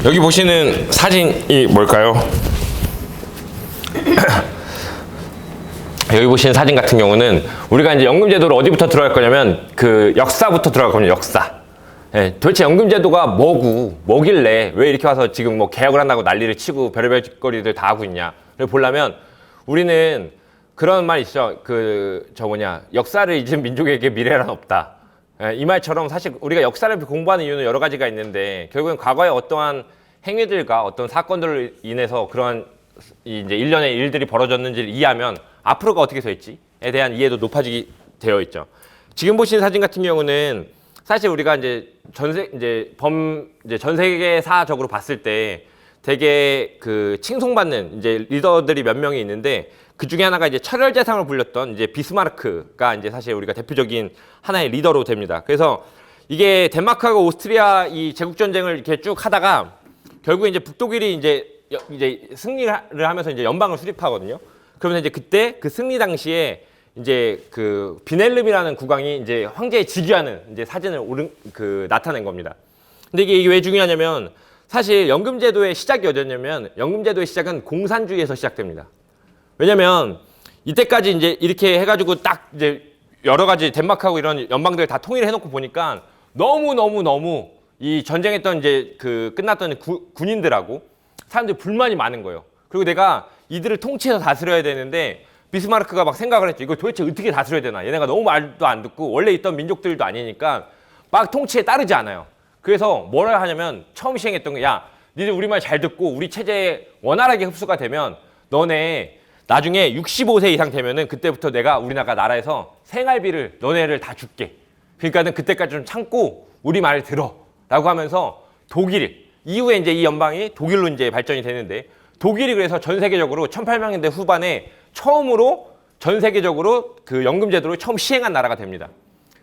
여기 보시는 사진이 뭘까요? 여기 보시는 사진 같은 경우는 우리가 이제 연금제도를 어디부터 들어갈 거냐면 그 역사부터 들어갈 겁니다. 역사. 예, 도대체 연금제도가 뭐길래 왜 이렇게 와서 지금 뭐 개혁을 한다고 난리를 치고 별의별 짓거리들 다 하고 있냐. 그걸 보려면 우리는 그런 말 있죠. 역사를 잊은 민족에게 미래란 없다. 예, 이 말처럼 사실 우리가 역사를 공부하는 이유는 여러 가지가 있는데 결국엔 과거에 어떠한 행위들과 어떤 사건들로 인해서 그런 이제 일련의 일들이 벌어졌는지를 이해하면 앞으로가 어떻게 서 있지에 대한 이해도 높아지게 되어 있죠. 지금 보시는 사진 같은 경우는 사실 우리가 이제 전 세계사적으로 봤을 때 되게 그 칭송받는 이제 리더들이 몇 명이 있는데 그 중에 하나가 이제 철혈제상을 불렸던 이제 비스마르크가 이제 사실 우리가 대표적인 하나의 리더로 됩니다. 그래서 이게 덴마크하고 오스트리아 이 제국 전쟁을 이렇게 쭉 하다가 결국에 이제 북독일이 이제 승리를 하면서 이제 연방을 수립하거든요. 그러면 이제 그때 그 승리 당시에 이제 그 비넬름이라는 국왕이 이제 황제에 즉위하는 이제 사진을 나타낸 겁니다. 근데 이게 왜 중요하냐면 사실 연금제도의 시작이 어디였냐면 연금제도의 시작은 공산주의에서 시작됩니다. 왜냐면 이때까지 이제 이렇게 해가지고 딱 이제 여러 가지 덴마크하고 이런 연방들 다 통일을 해놓고 보니까 너무 이 전쟁했던 이제 그 끝났던 군인들하고 사람들이 불만이 많은 거예요. 그리고 내가 이들을 통치해서 다스려야 되는데 비스마르크가 막 생각을 했죠. 이거 도대체 어떻게 다스려야 되나? 얘네가 너무 말도 안 듣고 원래 있던 민족들도 아니니까 막 통치에 따르지 않아요. 그래서 뭐라 하냐면 처음 시행했던 게 야, 니들 우리 말 잘 듣고 우리 체제에 원활하게 흡수가 되면 너네 나중에 65세 이상 되면은 그때부터 내가 우리나라 나라에서 생활비를 너네를 다 줄게. 그러니까는 그때까지 좀 참고 우리 말을 들어. 라고 하면서 독일, 이후에 이제 이 연방이 독일로 이제 발전이 되는데 독일이 그래서 전 세계적으로 1800년대 후반에 처음으로 전 세계적으로 그 연금제도를 처음 시행한 나라가 됩니다.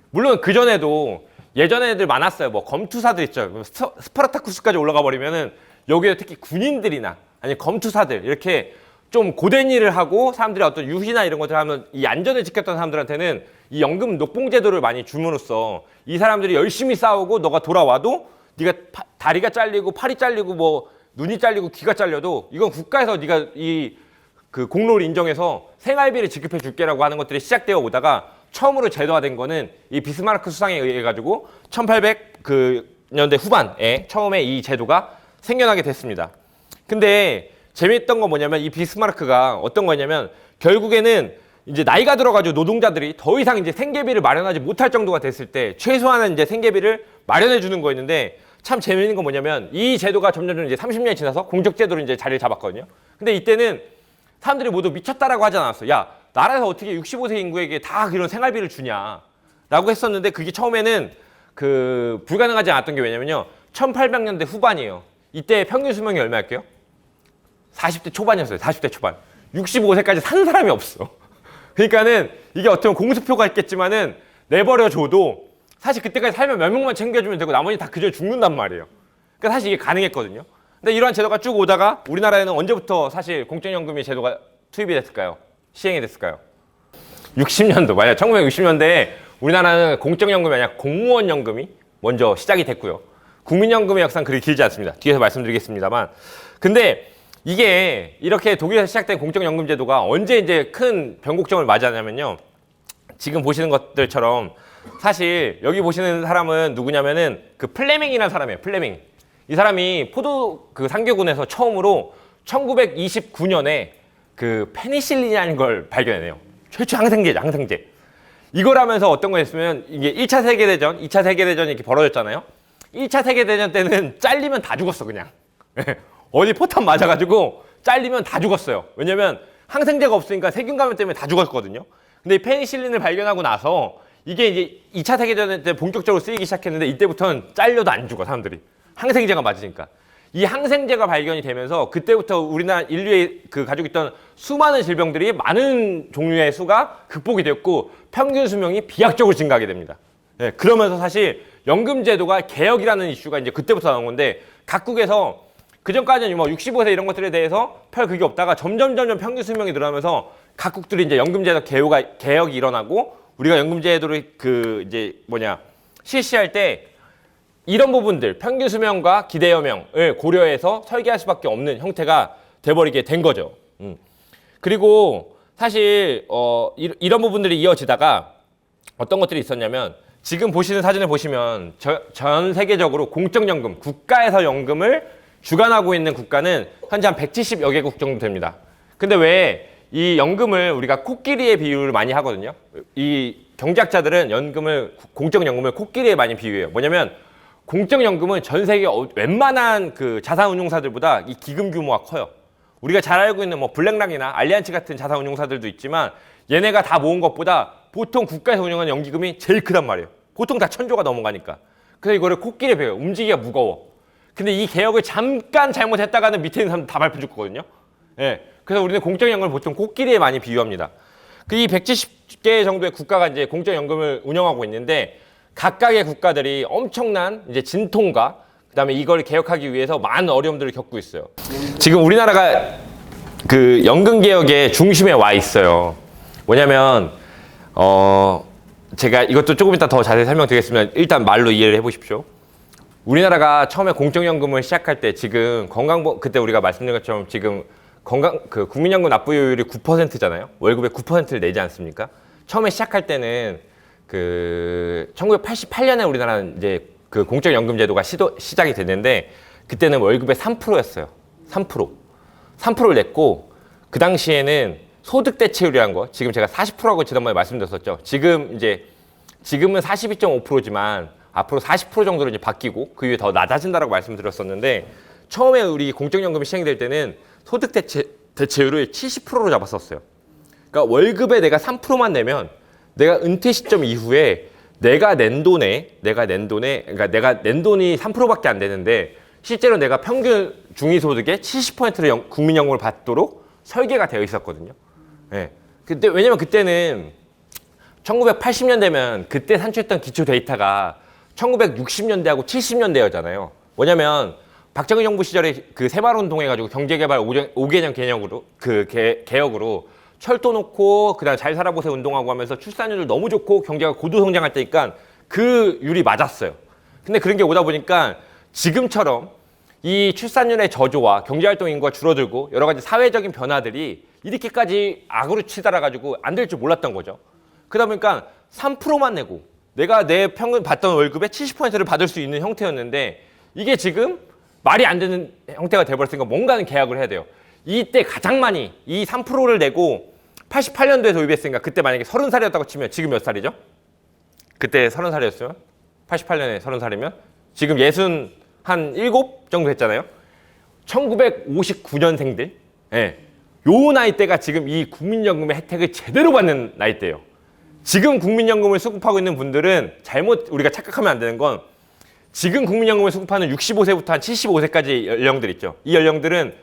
물론 그전에도 예전에 애들 많았어요. 뭐 검투사들 있죠. 스파르타쿠스까지 올라가 버리면은 여기에 특히 군인들이나 아니 검투사들 이렇게 좀 고된 일을 하고 사람들이 어떤 유희나 이런 것들 하면 이 안전을 지켰던 사람들한테는 이 연금 녹봉제도를 많이 줌으로써 이 사람들이 열심히 싸우고 너가 돌아와도 네가 다리가 잘리고 팔이 잘리고 뭐 눈이 잘리고 귀가 잘려도 이건 국가에서 네가 이 그 공로를 인정해서 생활비를 지급해 줄게라고 하는 것들이 시작되어 오다가 처음으로 제도화된 거는 이 비스마르크 수상에 의해 가지고 1800년대 후반에 처음에 이 제도가 생겨나게 됐습니다. 근데 재미있던 건 뭐냐면 이 비스마르크가 어떤 거냐면 결국에는 이제 나이가 들어가지고 노동자들이 더 이상 이제 생계비를 마련하지 못할 정도가 됐을 때 최소한의 이제 생계비를 마련해 주는 거였는데 참 재미있는 건 뭐냐면 이 제도가 점점 이제 30년이 지나서 공적제도로 이제 자리를 잡았거든요. 근데 이때는 사람들이 모두 미쳤다라고 하지 않았어. 야, 나라에서 어떻게 65세 인구에게 다 그런 생활비를 주냐. 라고 했었는데 그게 처음에는 불가능하지 않았던 게 왜냐면요. 1800년대 후반이에요. 이때 평균 수명이 얼마였게요? 40대 초반이었어요. 40대 초반. 65세까지 산 사람이 없어. 그러니까는 이게 어떻게 보면 공수표가 있겠지만은 내버려줘도 사실 그때까지 살면 몇 명만 챙겨주면 되고 나머지 다 그저 죽는단 말이에요. 그러니까 사실 이게 가능했거든요. 근데 이러한 제도가 쭉 오다가 우리나라에는 언제부터 사실 공적연금이 제도가 투입이 됐을까요? 시행이 됐을까요? 60년도, 만약 1960년대에 우리나라는 공적연금이 아니라 공무원연금이 먼저 시작이 됐고요. 국민연금의 역사는 그리 길지 않습니다. 뒤에서 말씀드리겠습니다만. 근데 이게 이렇게 독일에서 시작된 공적연금 제도가 언제 이제 큰 변곡점을 맞이하냐면요. 지금 보시는 것들처럼 사실 여기 보시는 사람은 누구냐면은 그 플레밍이라는 사람이에요. 플레밍. 이 사람이 포도 그 상교군에서 처음으로 1929년에 그 페니실린이라는 걸 발견해내요. 최초 항생제죠, 항생제. 이걸 하면서 어떤 거 했으면 이게 1차 세계대전, 2차 세계대전이 이렇게 벌어졌잖아요. 1차 세계대전 때는 잘리면 다 죽었어, 그냥. 어디 포탄 맞아가지고 잘리면 다 죽었어요. 왜냐면 항생제가 없으니까 세균 감염 때문에 다 죽었거든요. 근데 이 페니실린을 발견하고 나서 이게 이제 2차 세계대전 때 본격적으로 쓰이기 시작했는데 이때부터는 잘려도 안 죽어, 사람들이. 항생제가 맞으니까. 이 항생제가 발견이 되면서 그때부터 우리나라 인류의 가지고 있던 수많은 질병들이 많은 종류의 수가 극복이 되었고 평균 수명이 비약적으로 증가하게 됩니다. 네, 그러면서 사실 연금제도가 개혁이라는 이슈가 이제 그때부터 나온 건데 각국에서 그전까지는 뭐 65세 이런 것들에 대해서 별 그게 없다가 점점 평균 수명이 늘어나면서 각국들이 이제 연금제도 개혁이 일어나고 우리가 연금제도를 실시할 때 이런 부분들 평균 수명과 기대 여명을 고려해서 설계할 수밖에 없는 형태가 돼버리게 된 거죠. 그리고 사실 이런 부분들이 이어지다가 어떤 것들이 있었냐면 지금 보시는 사진을 보시면 전 세계적으로 공적연금, 국가에서 연금을 주관하고 있는 국가는 현재 한 170여 개국 정도 됩니다. 근데 왜 이 연금을 우리가 코끼리의 비유를 많이 하거든요. 이 경제학자들은 공적연금을 코끼리에 많이 비유해요. 뭐냐면 공적연금은 전 세계 웬만한 그 자산운용사들보다 이 기금 규모가 커요. 우리가 잘 알고 있는 뭐 블랙락이나 알리안츠 같은 자산운용사들도 있지만 얘네가 다 모은 것보다 보통 국가에서 운영하는 연기금이 제일 크단 말이에요. 보통 다 1000조가 넘어가니까. 그래서 이거를 코끼리에 비해요. 움직이기가 무거워. 근데 이 개혁을 잠깐 잘못했다가는 밑에 있는 사람들 다 밟혀 죽거든요. 예. 그래서 우리는 공적연금을 보통 코끼리에 많이 비유합니다. 그 이 170개 정도의 국가가 이제 공적연금을 운영하고 있는데 각각의 국가들이 엄청난 이제 진통과 그다음에 이걸 개혁하기 위해서 많은 어려움들을 겪고 있어요. 지금 우리나라가 그 연금 개혁의 중심에 와 있어요. 뭐냐면 제가 이것도 조금 이따 더 자세히 설명드리겠습니다. 일단 말로 이해를 해보십시오. 우리나라가 처음에 공적연금을 시작할 때 지금 그때 우리가 말씀드린 것처럼 지금 국민연금 납부율이 9%잖아요. 월급의 9%를 내지 않습니까? 처음에 시작할 때는 1988년에 우리나라는 이제 그 공적연금 제도가 시작이 됐는데 그때는 월급의 3%였어요. 3%를 냈고 그 당시에는 소득 대체율이라는 거 지금 제가 40%라고 지난번에 말씀드렸었죠. 지금은 42.5%지만 앞으로 40% 정도로 이제 바뀌고 그 위에 더 낮아진다라고 말씀드렸었는데 처음에 우리 공적연금이 시행이 될 때는 소득 대체율을 70%로 잡았었어요. 그러니까 월급에 내가 3%만 내면 내가 은퇴 시점 이후에 내가 낸 돈이 3%밖에 안 되는데 실제로 내가 평균 중위소득의 70%를 국민연금을 받도록 설계가 되어 있었거든요. 네. 왜냐면 그때는 1980년대면 그때 산출했던 기초 데이터가 1960년대하고 70년대였잖아요. 뭐냐면 박정희 정부 시절에 그 새마을운동 해가지고 경제개발 5개년 개혁으로 개혁으로 철도 놓고 그다음 잘 살아보세요 운동하고 하면서 출산율 너무 좋고 경제가 고도 성장할 때니까 그 율이 맞았어요. 근데 그런 게 오다 보니까 지금처럼 이 출산율의 저조와 경제활동 인구가 줄어들고 여러 가지 사회적인 변화들이 이렇게까지 악으로 치달아가지고 안 될 줄 몰랐던 거죠. 그러다 보니까 3%만 내고 내가 내 평균 받던 월급의 70%를 받을 수 있는 형태였는데 이게 지금 말이 안 되는 형태가 돼버렸으니까 뭔가는 계약을 해야 돼요. 이때 가장 많이 이 3%를 내고 88년도에 도입했으니까 그때 만약에 30살이었다고 치면 지금 몇 살이죠? 그때 30살이었으면 88년에 30살이면 지금 67 정도 됐잖아요. 1959년생들 예. 요 나이대가 지금 이 국민연금의 혜택을 제대로 받는 나이대예요. 지금 국민연금을 수급하고 있는 분들은 우리가 착각하면 안 되는 건 지금 국민연금을 수급하는 65세부터 한 75세까지 연령들 있죠. 이 연령들은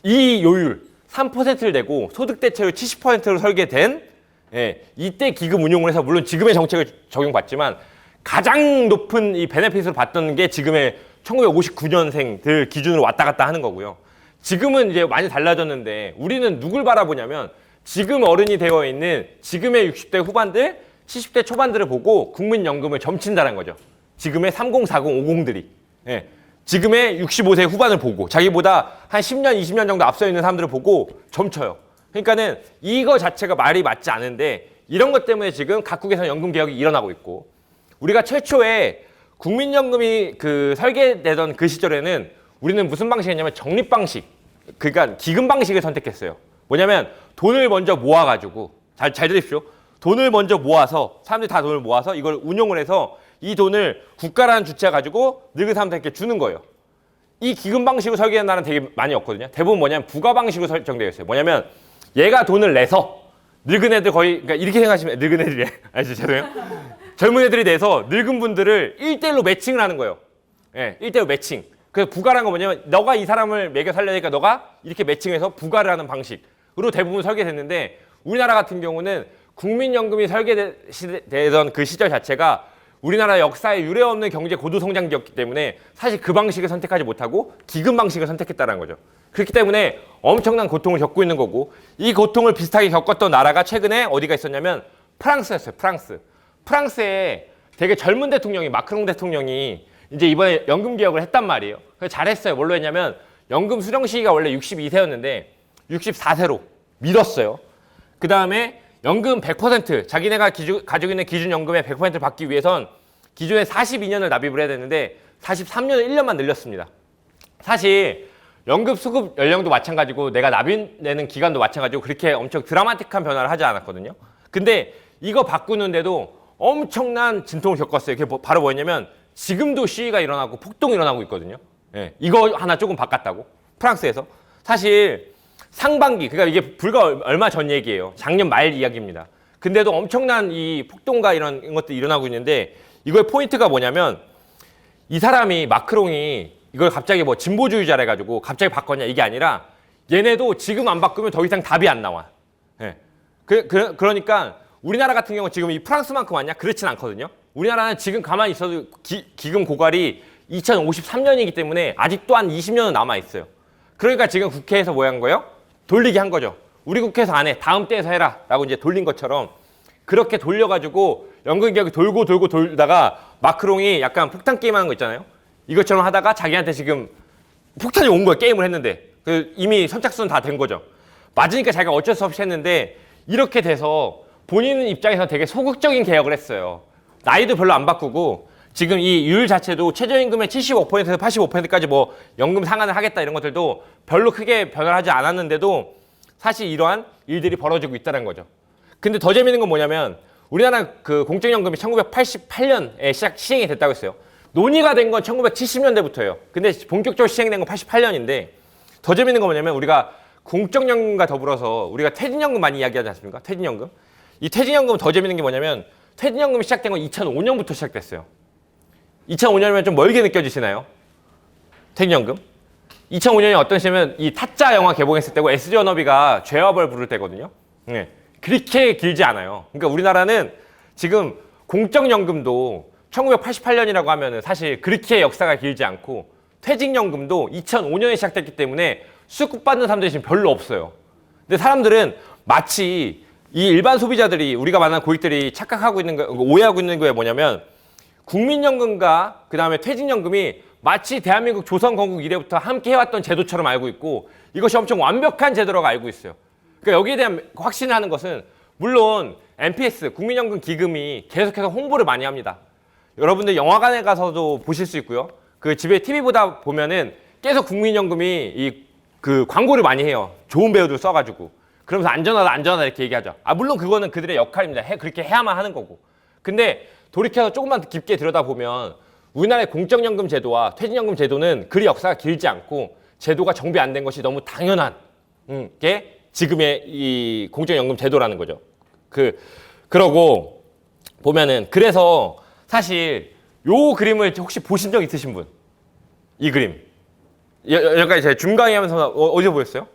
이 요율 3%를 내고 소득 대체율 70%로 설계된 이때 기금 운용을 해서 물론 지금의 정책을 적용받지만 가장 높은 이 베네핏을 받던 게 지금의 1959년생들 기준으로 왔다 갔다 하는 거고요. 지금은 이제 많이 달라졌는데 우리는 누굴 바라보냐면 지금 어른이 되어 있는 지금의 60대 후반들, 70대 초반들을 보고 국민연금을 점친다는 거죠. 지금의 30, 40, 50들이. 예. 지금의 65세 후반을 보고 자기보다 한 10년, 20년 정도 앞서 있는 사람들을 보고 점쳐요. 그러니까는 이거 자체가 말이 맞지 않은데 이런 것 때문에 지금 각국에서 연금 개혁이 일어나고 있고 우리가 최초에 국민연금이 설계되던 그 시절에는 우리는 무슨 방식이었냐면 적립 방식, 그러니까 기금 방식을 선택했어요. 뭐냐면 돈을 먼저 모아가지고 잘 들으십시오. 돈을 먼저 모아서 사람들이 다 돈을 모아서 이걸 운용을 해서 이 돈을 국가라는 주체가 가지고 늙은 사람들에게 주는 거예요. 이 기금 방식으로 설계된 나라는 되게 많이 없거든요. 대부분 뭐냐면 부가 방식으로 설정되어 있어요. 뭐냐면 얘가 돈을 내서 늙은 애들 그러니까 이렇게 생각하시면 늙은 애들이 죄송해요. 젊은 애들이 내서 늙은 분들을 1대1로 매칭을 하는 거예요. 예, 1대1로 매칭. 그래서 부가라는 건 뭐냐면 너가 이 사람을 매겨 살려니까 너가 이렇게 매칭해서 부가를 하는 방식으로 대부분 설계됐는데 우리나라 같은 경우는 국민연금이 설계되던 그 시절 자체가 우리나라 역사에 유례없는 경제 고도 성장기였기 때문에 사실 그 방식을 선택하지 못하고 기금 방식을 선택했다는 거죠. 그렇기 때문에 엄청난 고통을 겪고 있는 거고 이 고통을 비슷하게 겪었던 나라가 최근에 어디가 있었냐면 프랑스였어요. 프랑스에 되게 젊은 대통령이 마크롱 대통령이 이제 이번에 연금 개혁을 했단 말이에요. 그래서 잘했어요. 뭘로 했냐면 연금 수령 시기가 원래 62세였는데 64세로 밀었어요. 그 다음에 연금 100% 자기네가 가지고 있는 기준연금의 100%를 받기 위해선 기존에 42년을 납입을 해야 되는데 43년을 1년만 늘렸습니다. 사실 연금 수급 연령도 마찬가지고 내가 납입내는 기간도 마찬가지고 그렇게 엄청 드라마틱한 변화를 하지 않았거든요. 근데 이거 바꾸는데도 엄청난 진통을 겪었어요. 그게 바로 뭐였냐면 지금도 시위가 일어나고 폭동이 일어나고 있거든요. 예, 이거 하나 조금 바꿨다고. 프랑스에서. 사실 상반기, 그러니까 이게 불과 얼마 전 얘기예요. 작년 말 이야기입니다. 근데도 엄청난 이 폭동과 이런 것들이 일어나고 있는데 이거의 포인트가 뭐냐면 이 사람이 마크롱이 이걸 갑자기 뭐 진보주의자라 해가지고 갑자기 바꿨냐 이게 아니라 얘네도 지금 안 바꾸면 더 이상 답이 안 나와. 예. 그러니까 우리나라 같은 경우 지금 이 프랑스만큼 왔냐? 그렇진 않거든요. 우리나라는 지금 가만히 있어도 기금 고갈이 2053년이기 때문에 아직도 한 20년은 남아있어요. 그러니까 지금 국회에서 뭐 한 거예요? 돌리기 한 거죠. 우리 국회에서 안 해. 다음 때에서 해라. 라고 이제 돌린 것처럼 그렇게 돌려가지고 연금 개혁이 돌고 돌다가 마크롱이 약간 폭탄 게임 하는 거 있잖아요. 이것처럼 하다가 자기한테 지금 폭탄이 온 거야. 게임을 했는데. 이미 선착순 다 된 거죠. 맞으니까 자기가 어쩔 수 없이 했는데 이렇게 돼서 본인 입장에서 되게 소극적인 개혁을 했어요. 나이도 별로 안 바꾸고 지금 이 율 자체도 최저임금의 75%에서 85%까지 뭐 연금 상한을 하겠다 이런 것들도 별로 크게 변화하지 않았는데도 사실 이러한 일들이 벌어지고 있다는 거죠. 근데 더 재밌는 건 뭐냐면 우리나라 그 공적연금이 1988년에 시행이 됐다고 했어요. 논의가 된 건 1970년대부터예요. 근데 본격적으로 시행된 건 88년인데 더 재밌는 건 뭐냐면 우리가 공적연금과 더불어서 우리가 퇴직연금 많이 이야기하지 않습니까? 퇴직연금. 이 퇴직연금 더 재밌는 게 뭐냐면 퇴직연금이 시작된 건 2005년부터 시작됐어요. 2005년이면 좀 멀게 느껴지시나요? 퇴직연금? 2005년이 어떤 시냐면 이 타짜 영화 개봉했을 때고 SG 워너비가 죄와 벌 부를 때거든요. 네. 그렇게 길지 않아요. 그러니까 우리나라는 지금 공적연금도 1988년이라고 하면은 사실 그렇게 역사가 길지 않고 퇴직연금도 2005년에 시작됐기 때문에 수급 받는 사람들이 지금 별로 없어요. 근데 사람들은 마치 이 일반 소비자들이 우리가 만난 고객들이 착각하고 있는 거, 오해하고 있는 거에 뭐냐면 국민연금과 그 다음에 퇴직연금이 마치 대한민국 조선 건국 이래부터 함께 해왔던 제도처럼 알고 있고 이것이 엄청 완벽한 제도라고 알고 있어요. 그러니까 여기에 대한 확신을 하는 것은 물론 NPS, 국민연금 기금이 계속해서 홍보를 많이 합니다. 여러분들 영화관에 가서도 보실 수 있고요. 그 집에 TV 보다 보면은 계속 국민연금이 그 광고를 많이 해요. 좋은 배우들 써가지고. 그러면서 안전하다 이렇게 얘기하죠. 물론 그거는 그들의 역할입니다. 그렇게 해야만 하는 거고. 근데 돌이켜서 조금만 더 깊게 들여다보면 우리나라의 공적연금 제도와 퇴직연금 제도는 그리 역사가 길지 않고 제도가 정비 안 된 것이 너무 당연한 게 지금의 이 공적연금 제도라는 거죠. 그러고 보면은 그래서 사실 요 그림을 혹시 보신 적 있으신 분? 이 그림. 여기까지 제가 중강의하면서 어디서 보였어요?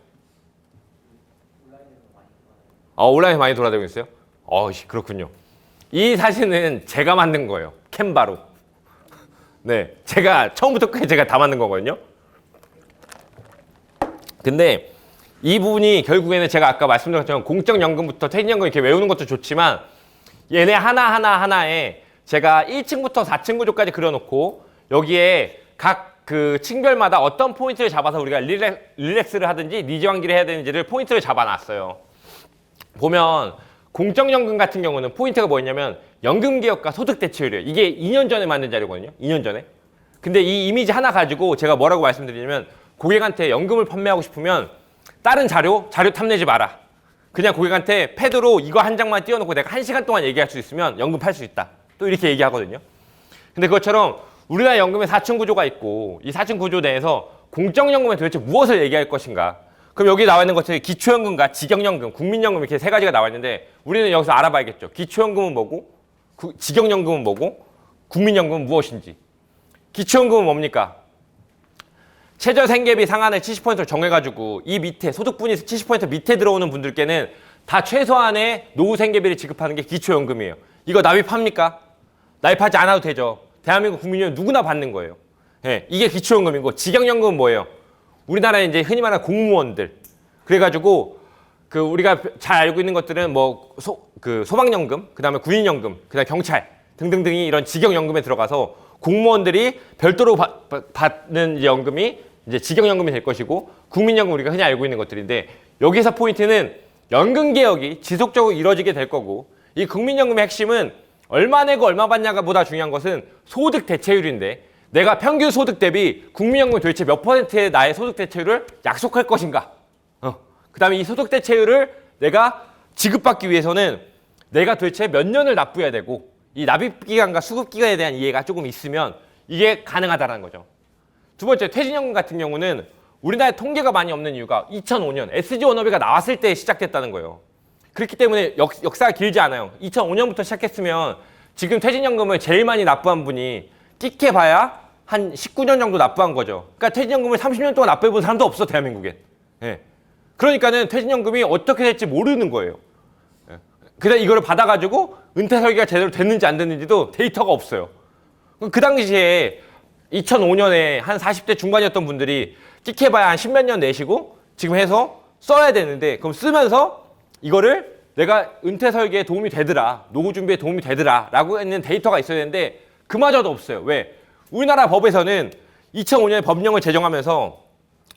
온라인에서 많이 돌아다니고 있어요? 그렇군요. 이 사진은 제가 만든 거예요. 캔바로. 네, 제가 처음부터 끝까지 제가 다 만든 거거든요. 근데 이 부분이 결국에는 제가 아까 말씀드린 것처럼 공적연금부터 퇴직연금 이렇게 외우는 것도 좋지만 얘네 하나에 제가 1층부터 4층 구조까지 그려놓고 여기에 각 그 층별마다 어떤 포인트를 잡아서 우리가 릴렉스를 하든지 리즈환기를 해야 되는지를 포인트를 잡아놨어요. 보면 공적연금 같은 경우는 포인트가 뭐였냐면 연금개혁과 소득대체율이에요. 이게 2년 전에 만든 자료거든요. 2년 전에. 근데 이 이미지 하나 가지고 제가 뭐라고 말씀드리냐면 고객한테 연금을 판매하고 싶으면 다른 자료 탐내지 마라. 그냥 고객한테 패드로 이거 한 장만 띄워놓고 내가 1시간 동안 얘기할 수 있으면 연금 팔 수 있다. 또 이렇게 얘기하거든요. 근데 그것처럼 우리나라 연금에 4층 구조가 있고 이 4층 구조 내에서 공적연금에 도대체 무엇을 얘기할 것인가? 그럼 여기 나와 있는 것들이 기초연금과 직영연금, 국민연금 이렇게 세 가지가 나와 있는데 우리는 여기서 알아봐야겠죠. 기초연금은 뭐고, 직영연금은 뭐고, 국민연금은 무엇인지. 기초연금은 뭡니까? 최저생계비 상한을 70%로 정해가지고 이 밑에 소득분이 70% 밑에 들어오는 분들께는 다 최소한의 노후생계비를 지급하는 게 기초연금이에요. 이거 납입합니까? 납입하지 않아도 되죠. 대한민국 국민은 누구나 받는 거예요. 네, 이게 기초연금이고 직영연금은 뭐예요? 우리나라에 이제 흔히 말하는 공무원들. 그래가지고 그 우리가 잘 알고 있는 것들은 뭐 소방연금, 그다음에 군인연금, 그다음에 경찰 등등등이 이런 직영연금에 들어가서 공무원들이 별도로 받는 이제 연금이 이제 직영연금이 될 것이고 국민연금 우리가 흔히 알고 있는 것들인데 여기서 포인트는 연금 개혁이 지속적으로 이루어지게 될 거고 이 국민연금의 핵심은 얼마 내고 얼마 받냐가 보다 중요한 것은 소득 대체율인데 내가 평균 소득 대비 국민연금이 도대체 몇 퍼센트의 나의 소득 대체율을 약속할 것인가 그 다음에 이 소득 대체율을 내가 지급받기 위해서는 내가 도대체 몇 년을 납부해야 되고 이 납입기간과 수급기간에 대한 이해가 조금 있으면 이게 가능하다는 거죠. 두 번째, 퇴직연금 같은 경우는 우리나라에 통계가 많이 없는 이유가 2005년 SG워너비가 나왔을 때 시작됐다는 거예요. 그렇기 때문에 역사가 길지 않아요. 2005년부터 시작했으면 지금 퇴직연금을 제일 많이 납부한 분이 끼게 봐야 한 19년 정도 납부한 거죠. 그러니까 퇴직연금을 30년 동안 납부해본 사람도 없어, 대한민국엔. 예. 그러니까는 퇴직연금이 어떻게 될지 모르는 거예요. 그래서 이거를 받아가지고 은퇴 설계가 제대로 됐는지 안 됐는지도 데이터가 없어요. 그 당시에 2005년에 한 40대 중반이었던 분들이 찍해봐야 한 10몇 년 내시고 지금 해서 써야 되는데 그럼 쓰면서 이거를 내가 은퇴 설계에 도움이 되더라, 노후 준비에 도움이 되더라 라고 했는 데이터가 있어야 되는데 그마저도 없어요. 왜? 우리나라 법에서는 2005년에 법령을 제정하면서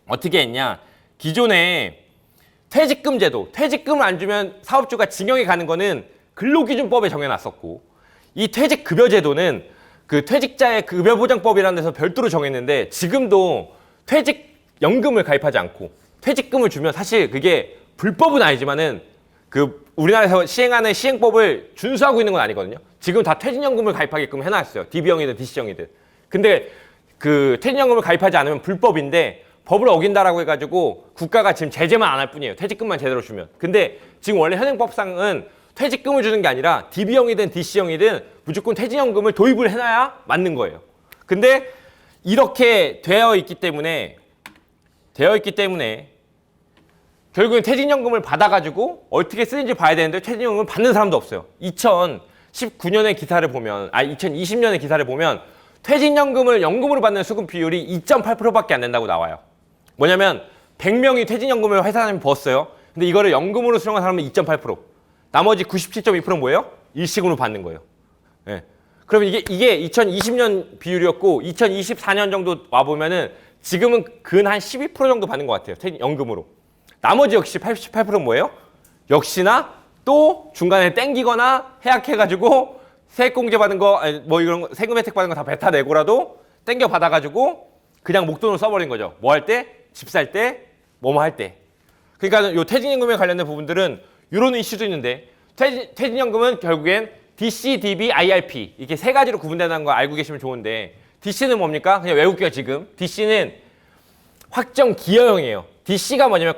어떻게 했냐, 기존에 퇴직금 제도, 퇴직금을 안 주면 사업주가 징역에 가는 거는 근로기준법에 정해놨었고 이 퇴직급여 제도는 그 퇴직자의 급여보장법이라는 데서 별도로 정했는데 지금도 퇴직연금을 가입하지 않고 퇴직금을 주면 사실 그게 불법은 아니지만은 그 우리나라에서 시행하는 시행법을 준수하고 있는 건 아니거든요. 지금 다 퇴직연금을 가입하게끔 해놨어요. DB형이든 DC형이든. 근데 그 퇴직연금을 가입하지 않으면 불법인데 법을 어긴다라고 해가지고 국가가 지금 제재만 안 할 뿐이에요. 퇴직금만 제대로 주면. 근데 지금 원래 현행법상은 퇴직금을 주는 게 아니라 DB형이든 DC형이든 무조건 퇴직연금을 도입을 해놔야 맞는 거예요. 근데 이렇게 되어 있기 때문에 결국엔 퇴직연금을 받아가지고 어떻게 쓰는지 봐야 되는데 퇴직연금을 받는 사람도 없어요. 2019년의 기사를 보면, 2020년의 기사를 보면 퇴직연금을 연금으로 받는 수급 비율이 2.8%밖에 안 된다고 나와요. 뭐냐면 100명이 퇴직연금을 회사 사람이 벌었어요. 근데 이거를 연금으로 수령한 사람은 2.8%. 나머지 97.2%는 뭐예요? 일시금으로 받는 거예요. 네. 그러면 이게 2020년 비율이었고 2024년 정도 와보면은 지금은 근 한 12% 정도 받는 것 같아요. 연금으로. 나머지 역시 88%는 뭐예요? 역시나 또 중간에 땡기거나 해약해가지고 세액공제 받은 거, 뭐 이런 거, 세금 혜택 받은 거 다 뱉어내고라도 땡겨 받아가지고 그냥 목돈으로 써버린 거죠. 뭐 할 때? 집 살 때? 뭐뭐 할 때. 그러니까 요 퇴직연금에 관련된 부분들은 이런 이슈도 있는데 퇴직연금은 결국엔 DC, DB, IRP 이렇게 세 가지로 구분된다는 거 알고 계시면 좋은데 DC는 뭡니까? 그냥 외울게요 지금. DC는 확정 기여형이에요. DC가 뭐냐면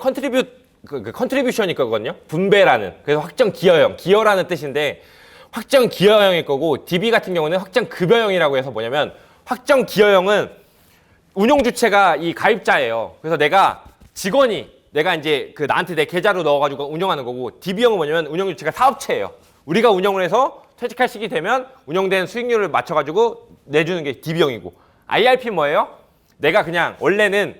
컨트리뷰션일 거거든요. 분배라는. 그래서 확정 기여형, 기여라는 뜻인데 확정 기여형일 거고 DB 같은 경우는 확정 급여형이라고 해서 뭐냐면 확정 기여형은 운용 주체가 이 가입자예요. 그래서 내가 직원이 내가 이제 그 나한테 내 계좌로 넣어가지고 운영하는 거고 DB형은 뭐냐면 운영 주체가 사업체예요. 우리가 운영을 해서 퇴직할 시기 되면 운영된 수익률을 맞춰가지고 내주는 게 DB형이고 IRP 뭐예요? 내가 그냥 원래는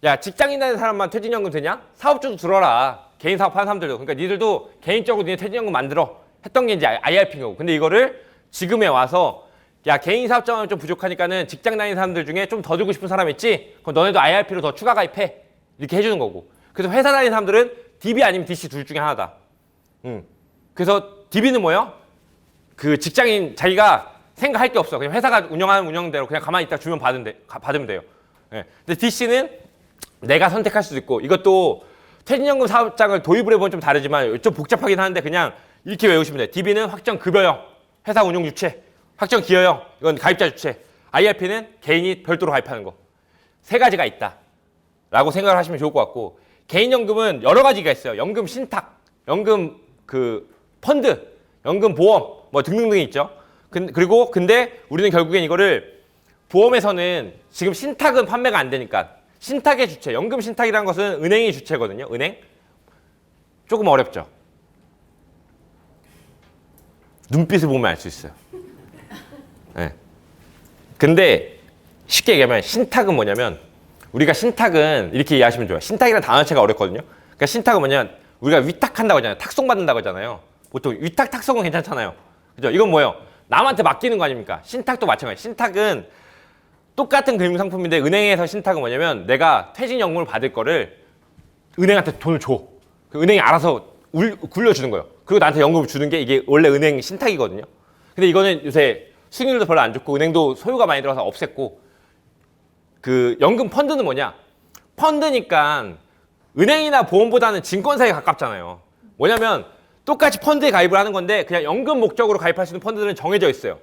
야 직장인 다니는 사람만 퇴직연금 되냐? 사업주도 들어라. 개인 사업하는 사람들도. 그러니까 니들도 개인적으로 니네 퇴직연금 만들어. 했던 게 이제 IRP인 거고. 근데 이거를 지금에 와서 야 개인 사업자만 좀 부족하니까는 직장 다니는 사람들 중에 좀 더 주고 싶은 사람 있지? 그럼 너네도 IRP로 더 추가 가입해. 이렇게 해주는 거고. 그래서 회사 다니는 사람들은 DB 아니면 DC 둘 중에 하나다. 그래서 DB는 뭐예요? 그 직장인 자기가 생각할 게 없어. 그냥 회사가 운영하는 운영대로 그냥 가만히 있다 주면 받으면 돼요. 네. 근데 DC는 내가 선택할 수도 있고 이것도 퇴직연금 사업장을 도입을 해보면 좀 다르지만 좀 복잡하긴 하는데 그냥 이렇게 외우시면 돼요. DB는 확정 급여형, 회사 운용 주체, 확정 기여형, 이건 가입자 주체. IRP는 개인이 별도로 가입하는 거. 세 가지가 있다. 라고 생각을 하시면 좋을 것 같고 개인연금은 여러 가지가 있어요. 연금 신탁, 연금 그 펀드, 연금 보험 뭐 등등등이 있죠. 그리고 근데 우리는 결국엔 이거를 보험에서는 지금 신탁은 판매가 안 되니까 신탁의 주체, 연금 신탁이라는 것은 은행이 주체거든요. 은행. 조금 어렵죠. 눈빛을 보면 알 수 있어요. 네. 근데 쉽게 얘기하면 신탁은 뭐냐면 우리가 신탁은 이렇게 이해하시면 좋아요. 신탁이라는 단어 자체가 어렵거든요. 그러니까 신탁은 뭐냐면 우리가 위탁한다고 하잖아요. 탁송받는다고 하잖아요. 보통 위탁, 탁송은 괜찮잖아요. 그죠? 이건 뭐예요? 남한테 맡기는 거 아닙니까? 신탁도 마찬가지. 신탁은 똑같은 금융상품인데 은행에서 신탁은 뭐냐면 내가 퇴직연금을 받을 거를 은행한테 돈을 줘. 그 은행이 알아서 굴려주는 거예요. 그리고 나한테 연금을 주는 게 이게 원래 은행 신탁이거든요. 근데 이거는 요새 수익률도 별로 안 좋고 은행도 소요가 많이 들어서 없앴고 그 연금 펀드는 뭐냐? 펀드니까 은행이나 보험보다는 증권사에 가깝잖아요. 뭐냐면 똑같이 펀드에 가입을 하는 건데 그냥 연금 목적으로 가입할 수 있는 펀드들은 정해져 있어요.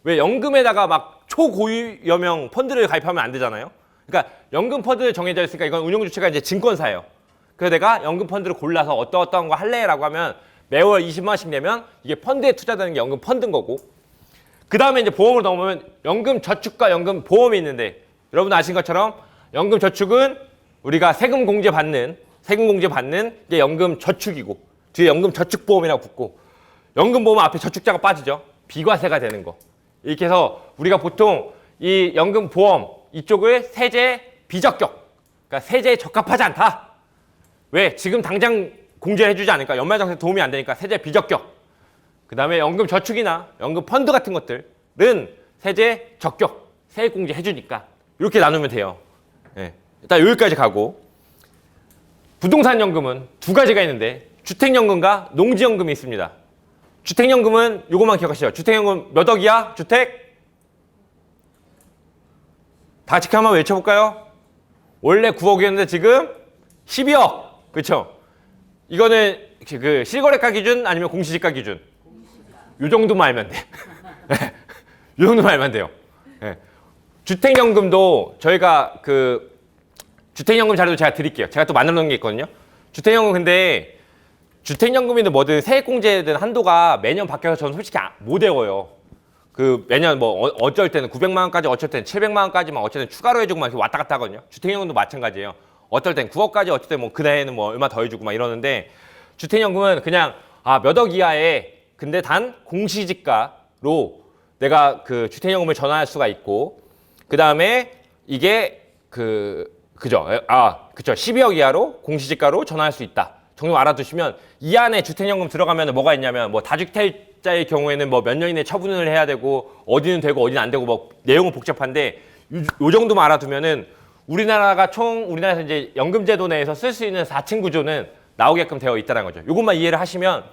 왜 연금에다가 막 초고위험형 펀드를 가입하면 안 되잖아요. 그러니까 연금 펀드를 정해져 있으니까 이건 운용 주체가 이제 증권사예요. 그래서 내가 연금 펀드를 골라서 어떤 거 할래라고 하면 매월 20만 원씩 내면 이게 펀드에 투자되는 게 연금 펀드인 거고 그 다음에 이제 보험으로 넘어오면 연금 저축과 연금 보험이 있는데 여러분 아신 것처럼 연금 저축은 우리가 세금 공제 받는 게 연금 저축이고 뒤에 연금 저축보험이라고 붙고 연금 보험은 앞에 저축자가 빠지죠. 비과세가 되는 거. 이렇게 해서 우리가 보통 이 연금 보험 이쪽을 세제 비적격, 그러니까 세제에 적합하지 않다. 왜? 지금 당장 공제해주지 않으니까 연말정산에 도움이 안 되니까 세제 비적격. 그 다음에 연금 저축이나 연금 펀드 같은 것들은 세제 적격, 세액 공제 해주니까 이렇게 나누면 돼요. 네. 일단 여기까지 가고 부동산 연금은 두 가지가 있는데 주택연금과 농지연금이 있습니다. 주택연금은 요것만 기억하시죠. 주택연금 몇 억이야? 주택? 다 같이 한번 외쳐볼까요? 원래 9억이었는데 지금 12억. 그렇죠? 이거는 그 실거래가 기준 아니면 공시지가 기준? 요 정도만 알면 돼. 요 정도만 알면 돼요. 네. 주택연금도 저희가 그 주택연금 자료도 제가 드릴게요. 제가 또 만들어 놓은 게 있거든요. 주택연금 근데 주택연금이든 뭐든 세액공제든 한도가 매년 바뀌어서 저는 솔직히 못 외워요. 그 매년 뭐 어쩔 때는 900만 원까지 어쩔 때는 700만 원까지만 어쩔 때는 추가로 해주고 막 이렇게 왔다 갔다 하거든요. 주택연금도 마찬가지예요. 어떨 땐 9억까지 어쩔 때 뭐 그 나이에는 뭐 얼마 더 해주고 막 이러는데 주택연금은 그냥 몇 억 이하에 근데 단 공시지가로 내가 그 주택연금을 전환할 수가 있고 그 다음에 이게 그죠? 그쵸. 12억 이하로 공시지가로 전환할 수 있다. 정도 알아두시면 이 안에 주택연금 들어가면 뭐가 있냐면 뭐 다주택자의 경우에는 뭐 몇 년 이내 처분을 해야 되고 어디는 되고 어디는 안 되고 뭐 내용은 복잡한데 요 정도만 알아두면은 우리나라에서 이제 연금제도 내에서 쓸 수 있는 4층 구조는 나오게끔 되어 있다는 거죠. 요것만 이해를 하시면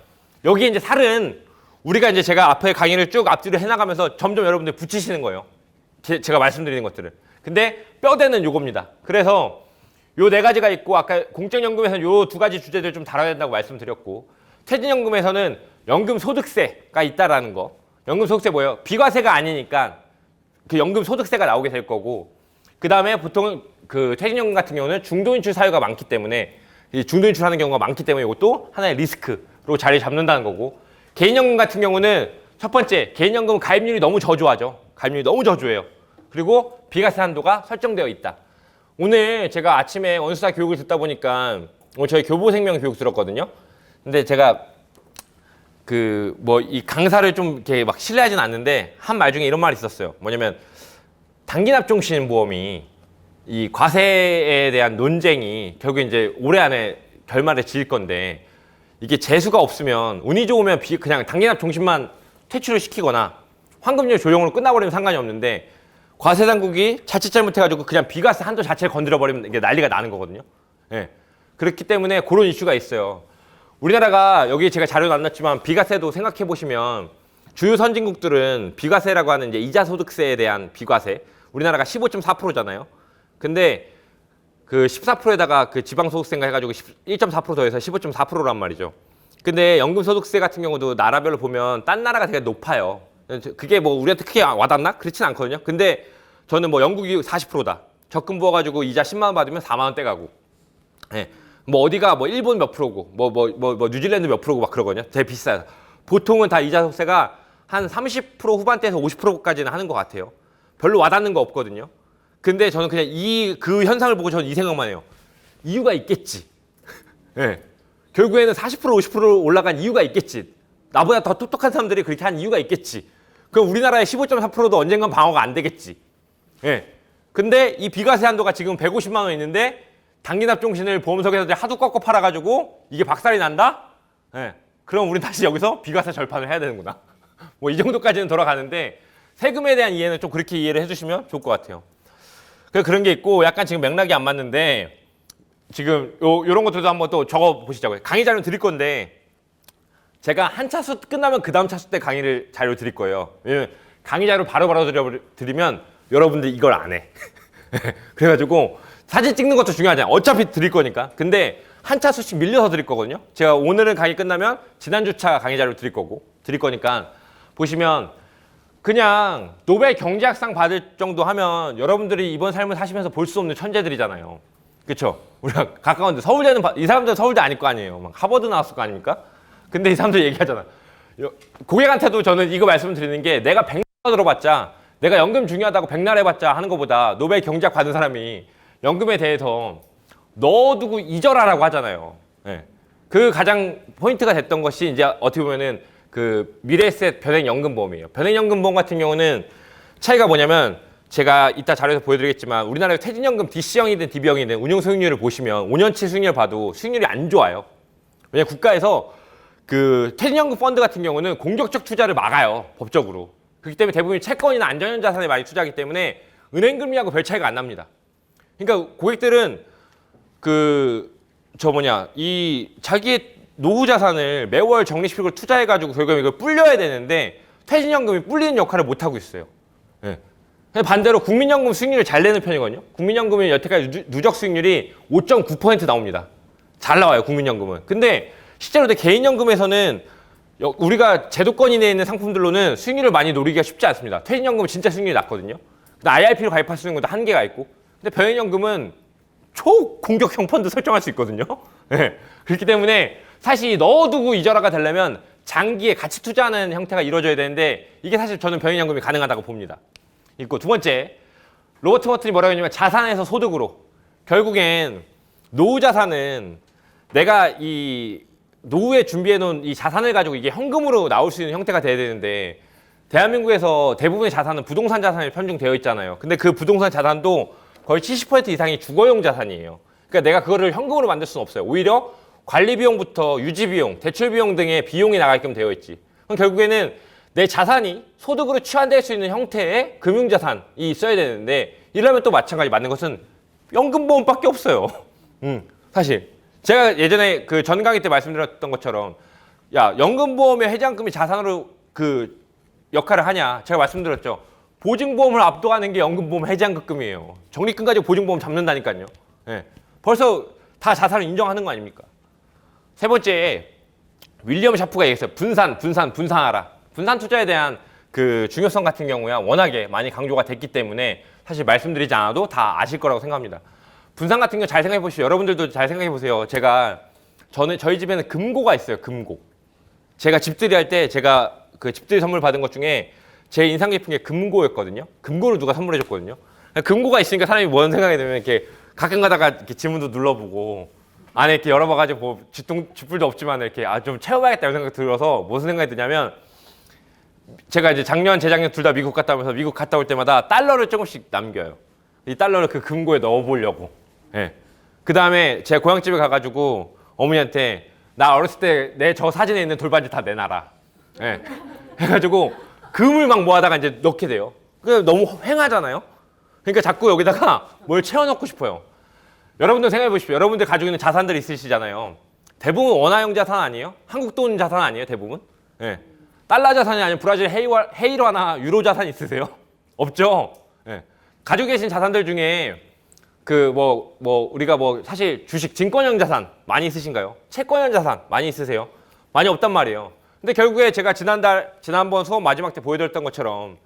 여기에 이제 살은 우리가 이제 제가 앞에 강의를 쭉 앞뒤로 해나가면서 점점 여러분들 붙이시는 거예요. 제가 말씀드리는 것들을. 근데 뼈대는 요겁니다. 그래서 요 네 가지가 있고 아까 공적연금에서는 요 두 가지 주제들 좀 다뤄야 된다고 말씀드렸고 퇴직연금에서는 연금소득세가 있다라는 거. 연금소득세 뭐예요? 비과세가 아니니까 그 연금소득세가 나오게 될 거고 그 다음에 보통 그 퇴직연금 같은 경우는 중도인출 사유가 많기 때문에 중도인출하는 경우가 많기 때문에 이것도 하나의 리스크로 자리 잡는다는 거고 개인연금 같은 경우는 첫 번째 개인연금은 가입률이 너무 저조하죠. 가입률이 너무 저조해요. 그리고 비과세 한도가 설정되어 있다. 오늘 제가 아침에 원수사 교육을 듣다 보니까 오늘 저희 교보생명 교육 들었거든요. 근데 제가 그 뭐 이 강사를 좀 이렇게 막 신뢰하진 않는데 한 말 중에 이런 말이 있었어요. 뭐냐면 단기납종신보험이 이 과세에 대한 논쟁이 결국 이제 올해 안에 결말을 지을 건데 이게 재수가 없으면 운이 좋으면 그냥 단기납종신만 퇴출을 시키거나 환급률 조정으로 끝나버리면 상관이 없는데 과세 당국이 자칫 잘못해가지고 그냥 비과세 한도 자체를 건드려버리면 이게 난리가 나는 거거든요. 예. 그렇기 때문에 그런 이슈가 있어요. 우리나라가 여기 제가 자료도 안 놨지만 비과세도 생각해 보시면 주요 선진국들은 비과세라고 하는 이제 이자 소득세에 대한 비과세 우리나라가 15.4%잖아요. 근데 그 14%에다가 그 지방소득세인가 해가지고 1.4% 더해서 15.4%란 말이죠. 근데 연금소득세 같은 경우도 나라별로 보면 딴 나라가 되게 높아요. 그게 뭐 우리한테 크게 와닿나? 그렇진 않거든요. 근데 저는 뭐 영국이 40%다. 적금 부어가지고 이자 10만 원 받으면 4만 원 떼가고. 예. 뭐 어디가 뭐 일본 몇 프로고, 뭐 뉴질랜드 몇 프로고 막 그러거든요. 되게 비싸요. 보통은 다 이자 소득세가 한 30% 후반대에서 50%까지는 하는 것 같아요. 별로 와닿는 거 없거든요. 근데 저는 그냥 그 현상을 보고 저는 이 생각만 해요. 이유가 있겠지. 예. 결국에는 40% 50% 올라간 이유가 있겠지. 나보다 더 똑똑한 사람들이 그렇게 한 이유가 있겠지. 그럼 우리나라의 15.4%도 언젠간 방어가 안 되겠지. 예. 근데 이 비과세 한도가 지금 150만 원 있는데 단기납종신을 보험석에서 하도 꺾어 팔아가지고 이게 박살이 난다? 예. 그럼 우린 다시 여기서 비과세 절판을 해야 되는구나. 뭐 이 정도까지는 돌아가는데 세금에 대한 이해는 좀 그렇게 이해를 해주시면 좋을 것 같아요. 그런 게 있고 약간 지금 맥락이 안 맞는데 지금 요런 것들도 한번 또 적어 보시자고요. 강의 자료 드릴 건데 제가 한 차수 끝나면 그 다음 차수 때 강의를 자료 드릴 거예요. 왜냐면 강의 자료 바로바로 드리면 여러분들 이걸 안 해. 그래가지고 사진 찍는 것도 중요하잖아요. 어차피 드릴 거니까. 근데 한 차수씩 밀려서 드릴 거거든요. 제가 오늘은 강의 끝나면 지난주차 강의 자료 드릴 거니까 보시면 그냥 노벨 경제학상 받을 정도 하면 여러분들이 이번 삶을 사시면서 볼 수 없는 천재들이잖아요. 그렇죠? 우리가 가까운데 서울대는 이 사람들은 서울대 아닐 거 아니에요. 막 하버드 나왔을 거 아닙니까? 근데 이 사람들 얘기하잖아. 고객한테도 저는 이거 말씀을 드리는 게 내가 100날 들어봤자 내가 연금 중요하다고 100날 해봤자 하는 것보다 노벨 경제학 받은 사람이 연금에 대해서 넣어두고 잊어라라고 하잖아요. 네. 그 가장 포인트가 됐던 것이 이제 어떻게 보면은 그 미래에셋 변액연금보험이에요. 변액연금보험 같은 경우는 차이가 뭐냐면 제가 이따 자료에서 보여드리겠지만 우리나라의 퇴직연금 DC형이든 DB형이든 운용 수익률을 보시면 5년치 수익률 봐도 수익률이 안 좋아요. 왜냐면 국가에서 그 퇴직연금 펀드 같은 경우는 공격적 투자를 막아요. 법적으로. 그렇기 때문에 대부분 채권이나 안전형 자산에 많이 투자하기 때문에 은행금리하고 별 차이가 안 납니다. 그러니까 고객들은 이 자기의 노후 자산을 매월 적립식으로 투자해가지고 결국에 이걸 불려야 되는데 퇴직연금이 불리는 역할을 못 하고 있어요. 네. 반대로 국민연금 수익률을 잘 내는 편이거든요. 국민연금은 여태까지 누적 수익률이 5.9% 나옵니다. 잘 나와요, 국민연금은. 근데 실제로 개인연금에서는 우리가 제도권 이내에 있는 상품들로는 수익률을 많이 노리기가 쉽지 않습니다. 퇴직연금은 진짜 수익률이 낮거든요. 근데 IRP로 가입할 수 있는 것도 한계가 있고. 근데 변액연금은 초공격형 펀드 설정할 수 있거든요. 네. 그렇기 때문에 사실 넣어두고 이자라가 되려면 장기에 같이 투자하는 형태가 이루어져야 되는데 이게 사실 저는 변액연금이 가능하다고 봅니다. 있고 두 번째, 로버트 머튼이 뭐라고 했냐면 자산에서 소득으로. 결국엔 노후 자산은 내가 이 노후에 준비해놓은 이 자산을 가지고 이게 현금으로 나올 수 있는 형태가 돼야 되는데 대한민국에서 대부분의 자산은 부동산 자산이 편중되어 있잖아요. 근데 그 부동산 자산도 거의 70% 이상이 주거용 자산이에요. 그러니까 내가 그거를 현금으로 만들 수는 없어요. 오히려 관리 비용부터 유지 비용, 대출 비용 등의 비용이 나가게끔 되어 있지. 그럼 결국에는 내 자산이 소득으로 치환될 수 있는 형태의 금융자산이 있어야 되는데 이러면 또 마찬가지 맞는 것은 연금보험밖에 없어요. 사실 제가 예전에 그 전 강의 때 말씀드렸던 것처럼 야 연금보험의 해지한금이 자산으로 그 역할을 하냐 제가 말씀드렸죠. 보증보험을 압도하는 게 연금보험 해지한금이에요. 적립금 가지고 보증보험 잡는다니까요. 네. 벌써 다 자산을 인정하는 거 아닙니까? 세 번째, 윌리엄 샤프가 얘기했어요. 분산하라. 분산 투자에 대한 그 중요성 같은 경우야 워낙에 많이 강조가 됐기 때문에 사실 말씀드리지 않아도 다 아실 거라고 생각합니다. 분산 같은 거 잘 생각해 보시죠. 여러분들도 잘 생각해 보세요. 저희 집에는 금고가 있어요. 금고. 제가 집들이 할 때 제가 그 집들이 선물 받은 것 중에 제 인상 깊은 게 금고였거든요. 금고를 누가 선물해 줬거든요. 금고가 있으니까 사람이 뭔 생각이 들면 이렇게 가끔 가다가 이렇게 지문도 눌러보고 안에 이렇게 열어봐가지고 뭐 쥐뿔도 없지만 이렇게 좀 채워봐야겠다 이런 생각이 들어서 무슨 생각이 드냐면 제가 이제 작년, 재작년 둘 다 미국 갔다 오면서 미국 갔다 올 때마다 달러를 조금씩 남겨요. 이 달러를 그 금고에 넣어보려고. 예. 그 다음에 제 고향집에 가가지고 어머니한테 나 어렸을 때 내 저 사진에 있는 돌반지 다 내놔라. 예. 해가지고 금을 막 모아다가 이제 넣게 돼요. 그게 너무 횡하잖아요. 그러니까 자꾸 여기다가 뭘 채워넣고 싶어요. 여러분들 생각해 보십시오. 여러분들 가지고 있는 자산들 있으시잖아요. 대부분 원화형 자산 아니에요? 한국 돈 자산 아니에요? 대부분? 예. 달러 자산이 아니면 브라질 헤이라나 유로 자산 있으세요? 없죠? 예. 가지고 계신 자산들 중에 우리가 사실 주식, 증권형 자산 많이 있으신가요? 채권형 자산 많이 있으세요? 많이 없단 말이에요. 근데 결국에 제가 지난번 수업 마지막 때 보여드렸던 것처럼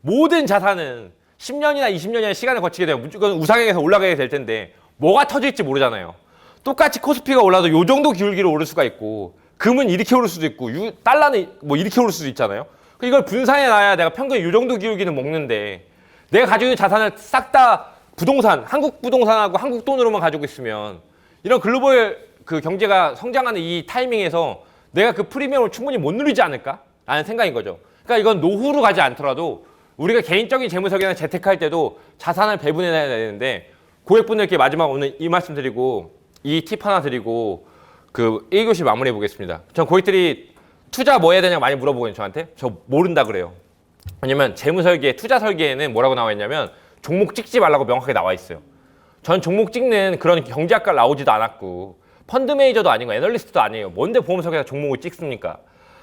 모든 자산은 10년이나 20년이나 시간을 거치게 되면 무조건 우상향해서 올라가게 될 텐데 뭐가 터질지 모르잖아요. 똑같이 코스피가 올라도 요 정도 기울기로 오를 수가 있고 금은 이렇게 오를 수도 있고 달러는 뭐 이렇게 오를 수도 있잖아요. 이걸 분산해 놔야 내가 평균 요 정도 기울기는 먹는데 내가 가지고 있는 자산을 싹 다 부동산, 한국 부동산하고 한국 돈으로만 가지고 있으면 이런 글로벌 그 경제가 성장하는 이 타이밍에서 내가 그 프리미엄을 충분히 못 누리지 않을까? 라는 생각인 거죠. 그러니까 이건 노후로 가지 않더라도 우리가 개인적인 재무설계나 재테크할 때도 자산을 배분해놔야 되는데 고객분들께 마지막 오늘 이 말씀 드리고 이 팁 하나 드리고 그 1교시 마무리해 보겠습니다. 전 고객들이 투자 뭐 해야 되냐고 많이 물어보거든요, 저한테. 저 모른다 그래요. 왜냐면 재무설계, 투자 설계에는 뭐라고 나와 있냐면 종목 찍지 말라고 명확하게 나와 있어요. 전 종목 찍는 그런 경제학과 나오지도 않았고 펀드 매니저도 아니고 애널리스트도 아니에요. 뭔데 보험설계에서 종목을 찍습니까?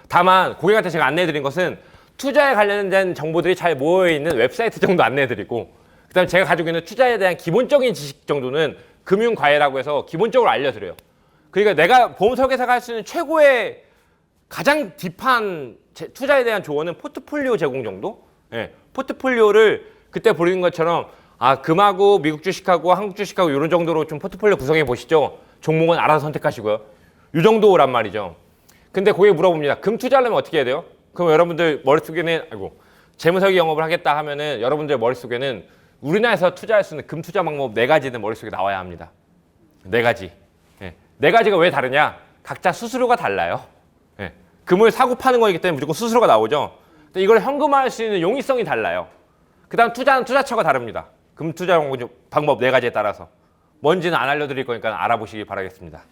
다만 고객한테 제가 안내해드린 것은 투자에 관련된 정보들이 잘 모여있는 웹사이트 정도 안내해드리고 그다음에 제가 가지고 있는 투자에 대한 기본적인 지식 정도는 금융과외라고 해서 기본적으로 알려드려요. 그러니까 내가 보험설계사가 할 수 있는 최고의 가장 딥한 투자에 대한 조언은 포트폴리오 제공 정도? 예, 포트폴리오를 그때 보는 것처럼 금하고 미국 주식하고 한국 주식하고 이런 정도로 좀 포트폴리오 구성해 보시죠. 종목은 알아서 선택하시고요. 이 정도란 말이죠. 근데 고객 물어봅니다. 금 투자하려면 어떻게 해야 돼요? 그럼 여러분들 머릿속에는 재무설계 영업을 하겠다 하면은 여러분들 머릿속에는 우리나라에서 투자할 수 있는 금 투자 방법 4가지는 머릿속에 나와야 합니다. 4가지. 예. 4가지가 왜 다르냐? 각자 수수료가 달라요. 예. 금을 사고 파는 거이기 때문에 무조건 수수료가 나오죠. 근데 이걸 현금화할 수 있는 용이성이 달라요. 그 다음 투자는 투자처가 다릅니다. 금 투자 방법 4가지에 따라서. 뭔지는 안 알려드릴 거니까 알아보시기 바라겠습니다.